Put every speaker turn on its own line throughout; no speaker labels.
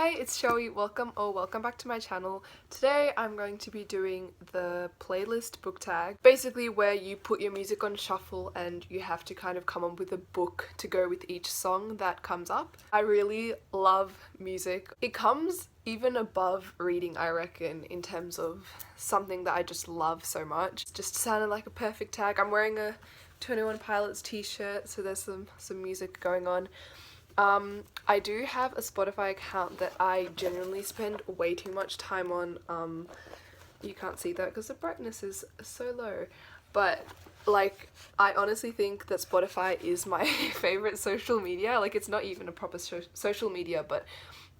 Hi, it's Shelly. Welcome back to my channel. Today I'm going to be doing the playlist book tag, basically where you put your music on shuffle and you have to kind of come up with a book to go with each song that comes up. I really love music. It comes even above reading, I reckon, in terms of something that I just love so much. It just sounded like a perfect tag. I'm wearing a 21 Pilots t-shirt, so there's some music going on. I do have a Spotify account that I genuinely spend way too much time on. You can't see that because the brightness is so low, but like I honestly think that Spotify is my favorite social media. Like, it's not even a proper social media, but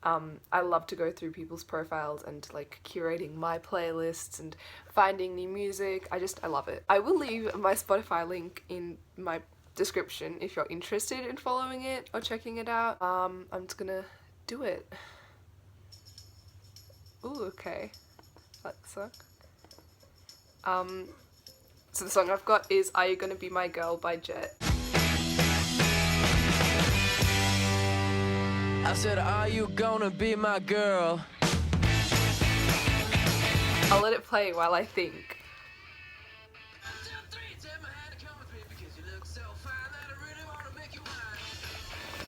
I love to go through people's profiles and like curating my playlists and finding new music. I love it. I will leave my Spotify link in my description if you're interested in following it or checking it out. I'm just gonna do it. Ooh, okay. That song. So the song I've got is Are You Gonna Be My Girl by Jet.
I said, are you gonna be my girl?
I'll let it play while I think.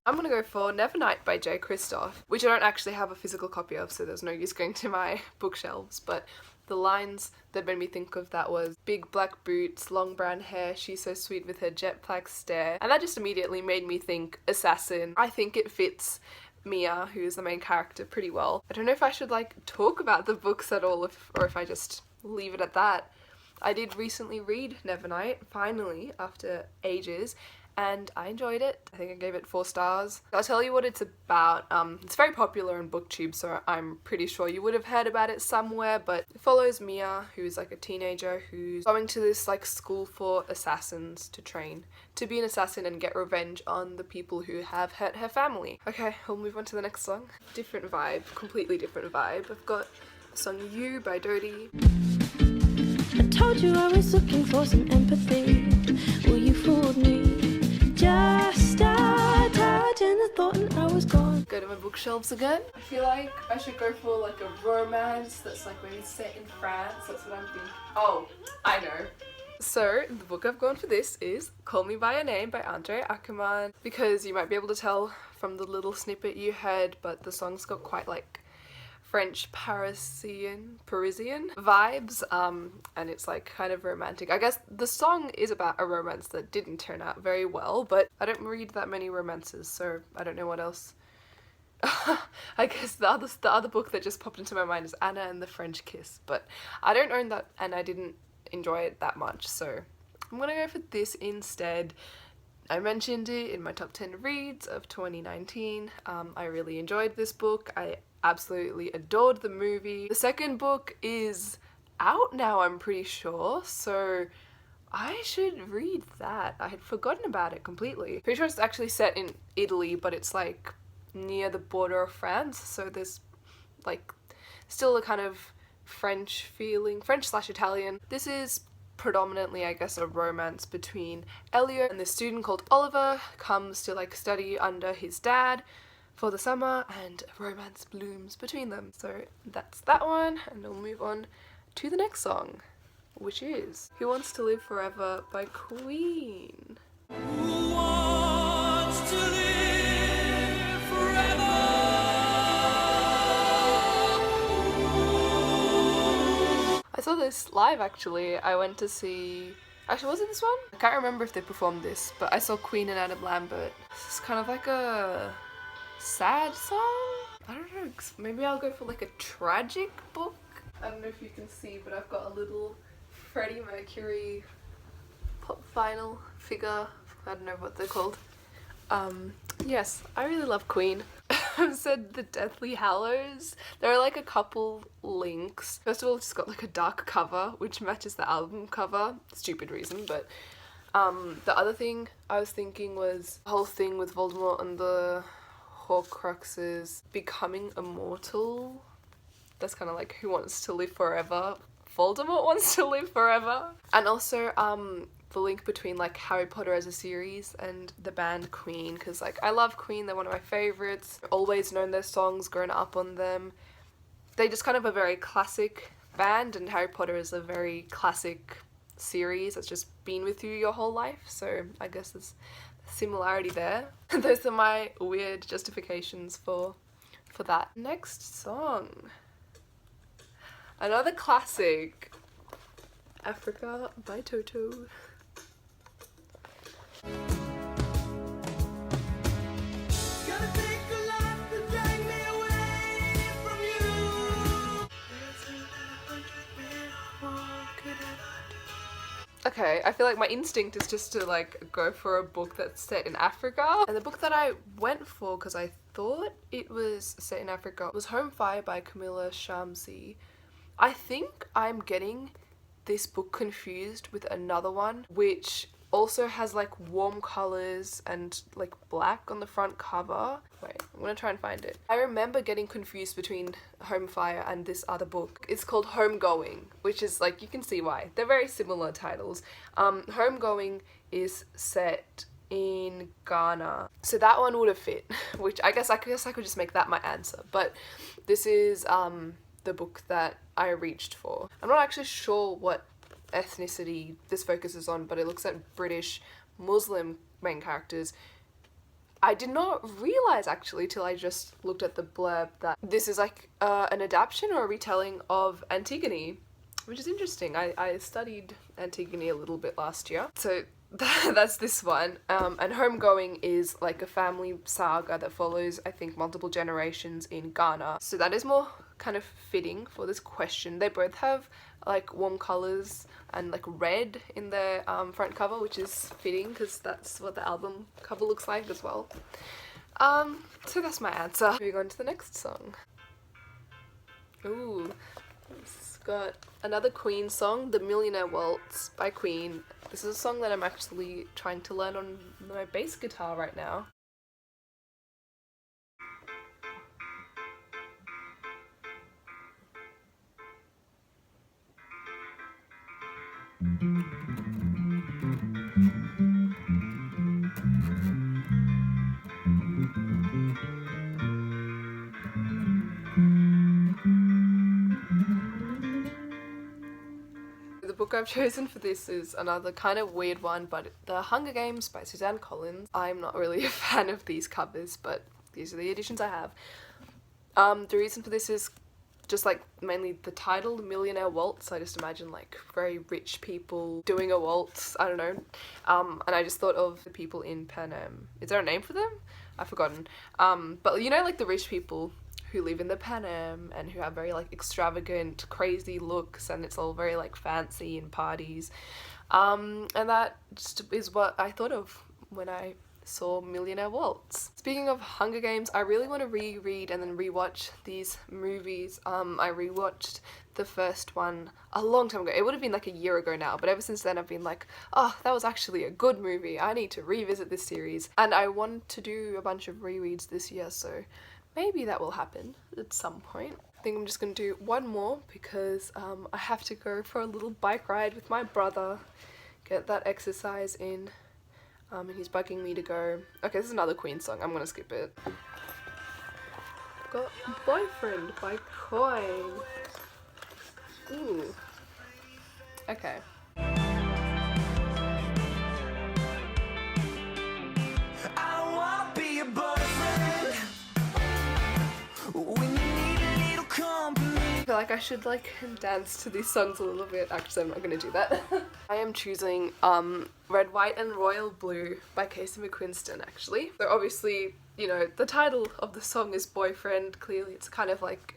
I'm gonna go for Nevernight by Jay Kristoff, which I don't actually have a physical copy of, so there's no use going to my bookshelves, but the lines that made me think of that was big black boots, long brown hair, she's so sweet with her jet black stare, and that just immediately made me think assassin. I think it fits Mia, who is the main character, pretty well. I don't know if I should like talk about the books at all or if I just leave it at that. I did recently read Nevernight, finally, after ages, and I enjoyed it. I think I gave it 4 stars. I'll tell you what it's about. It's very popular in BookTube, so I'm pretty sure you would have heard about it somewhere, but it follows Mia, who's like a teenager who's going to this like school for assassins to train to be an assassin and get revenge on the people who have hurt her family. Okay, we'll move on to the next song. Different vibe, completely different vibe. I've got the song You by Dodie.
I told you I was looking for some empathy. Well, you fooled me. Just a touch and I thought I was gone.
Go to my bookshelves again. I feel like I should go for like a romance that's like maybe set in France. That's what I'm thinking. Oh, I know. So the book I've gone for this is Call Me By Your Name by Andre Ackerman, because you might be able to tell from the little snippet you heard, but the song's got quite like French Parisian vibes, and it's like kind of romantic. I guess the song is about a romance that didn't turn out very well, but I don't read that many romances, so I don't know what else. I guess the other book that just popped into my mind is Anna and the French Kiss, but I don't own that and I didn't enjoy it that much, so I'm gonna go for this instead. I mentioned it in my top 10 reads of 2019. I really enjoyed this book. I absolutely adored the movie. The second book is out now, I'm pretty sure, so I should read that. I had forgotten about it completely. Pretty sure it's actually set in Italy, but it's like near the border of France, so there's like still a kind of French feeling, French/Italian. This is predominantly, I guess, a romance between Elliot and this student called Oliver, comes to like study under his dad for the summer, and romance blooms between them. So that's that one, and we'll move on to the next song, which is Who Wants to Live Forever by Queen.
Who wants to live forever?
I saw this live actually. I went to see... Actually, was it this one? I can't remember if they performed this, but I saw Queen and Adam Lambert. This is kind of like a sad song? I don't know, maybe I'll go for like a tragic book? I don't know if you can see, but I've got a little Freddie Mercury pop vinyl figure. I don't know what they're called. Yes, I really love Queen. I've said The Deathly Hallows. There are like a couple links. First of all, it's got like a dark cover, which matches the album cover. Stupid reason, but the other thing I was thinking was the whole thing with Voldemort and the Horcruxes becoming immortal. That's kind of like Who Wants to Live Forever. Voldemort wants to live forever. And also the link between like Harry Potter as a series and the band Queen, because like I love Queen, they're one of my favorites. Always known their songs, grown up on them. They just kind of a very classic band, and Harry Potter is a very classic series that's just been with you your whole life, so I guess there's a similarity there. Those are my weird justifications for that. Next song. Another classic. Africa by Toto.
Gonna take a lot to drag me away from you.
Okay, I feel like my instinct is just to like go for a book that's set in Africa. And the book that I went for, because I thought it was set in Africa, was Home Fire by Camilla Shamsi. I think I'm getting this book confused with another one, which also has like warm colors and like black on the front cover. Wait, I'm gonna try and find it. I remember getting confused between Home Fire and this other book. It's called Homegoing, which is like, you can see why. They're very similar titles. Homegoing is set in Ghana. So that one would have fit, which I guess I could just make that my answer. But this is the book that I reached for. I'm not actually sure what ethnicity this focuses on, but it looks at British Muslim main characters. I did not realize actually till I just looked at the blurb that this is like an adaptation or a retelling of Antigone, which is interesting. I studied Antigone a little bit last year, so that's this one. And Homegoing is like a family saga that follows, I think, multiple generations in Ghana. So that is more kind of fitting for this question. They both have like warm colors and like red in their front cover, which is fitting because that's what the album cover looks like as well. So that's my answer. Moving on to the next song. Ooh, it's got another Queen song, The Millionaire Waltz by Queen. This is a song that I'm actually trying to learn on my bass guitar right now. The book I've chosen for this is another kind of weird one, but The Hunger Games by Suzanne Collins. I'm not really a fan of these covers, but these are the editions I have. The reason for this is just like mainly the title, The Millionaire Waltz. I just imagine like very rich people doing a waltz, I don't know. And I just thought of the people in Pan Am. Is there a name for them? I've forgotten. But you know, like the rich people who live in the Pan Am and who have very like extravagant, crazy looks, and it's all very like fancy and parties. And that just is what I thought of when I saw Millionaire Waltz. Speaking of Hunger Games, I really want to reread and then rewatch these movies. I rewatched the first one a long time ago. It would have been like a year ago now, but ever since then I've been like, oh, that was actually a good movie. I need to revisit this series. And I want to do a bunch of rereads this year, so maybe that will happen at some point. I think I'm just going to do one more because I have to go for a little bike ride with my brother, get that exercise in. And he's bugging me to go. Okay, this is another Queen song. I'm gonna skip it. Got Boyfriend by Coin. Ooh. Okay.
I wanna be your boyfriend when you need a little company.
I feel like I should like dance to these songs a little bit. Actually, I'm not gonna do that. I am choosing Red, White and Royal Blue by Casey McQuiston actually. So obviously, you know, the title of the song is Boyfriend. Clearly it's kind of like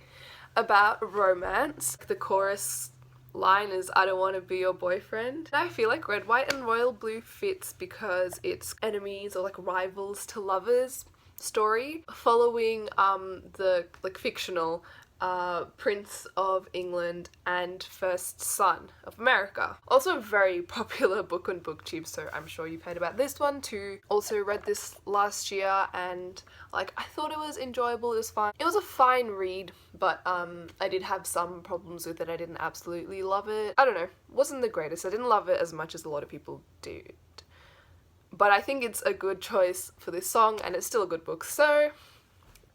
about romance. The chorus line is, I don't want to be your boyfriend. And I feel like Red, White and Royal Blue fits because it's enemies or like rivals to lovers. story following the like fictional Prince of England and first son of America. Also a very popular book on BookTube, so I'm sure you've heard about this one too. Also read this last year and like I thought it was enjoyable, it was fine. It was a fine read, but I did have some problems with it. I didn't absolutely love it. I don't know, wasn't the greatest. I didn't love it as much as a lot of people did. But I think it's a good choice for this song and it's still a good book, so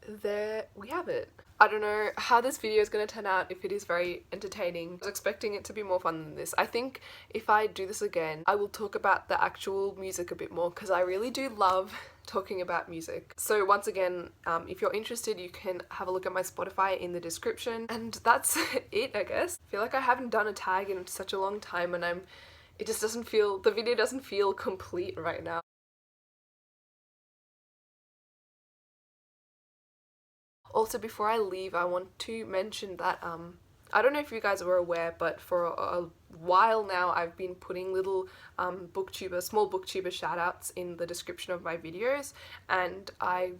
there we have it. I don't know how this video is going to turn out, if it is very entertaining. I was expecting it to be more fun than this. I think if I do this again, I will talk about the actual music a bit more because I really do love talking about music. So once again, if you're interested, you can have a look at my Spotify in the description. And that's it, I guess. I feel like I haven't done a tag in such a long time and it just doesn't feel, the video doesn't feel complete right now. Also, before I leave, I want to mention that I don't know if you guys were aware, but for a while now I've been putting little small booktuber shoutouts in the description of my videos, and I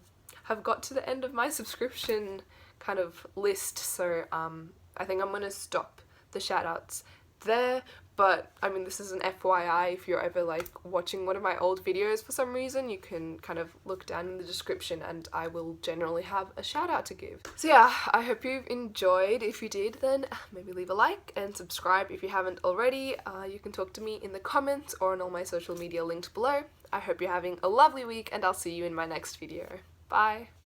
have got to the end of my subscription kind of list, so I think I'm gonna stop the shoutouts there. But I mean, this is an FYI, if you're ever like watching one of my old videos for some reason, you can kind of look down in the description and I will generally have a shout out to give. So yeah, I hope you've enjoyed. If you did, then maybe leave a like and subscribe if you haven't already. You can talk to me in the comments or on all my social media linked below. I hope you're having a lovely week and I'll see you in my next video. Bye!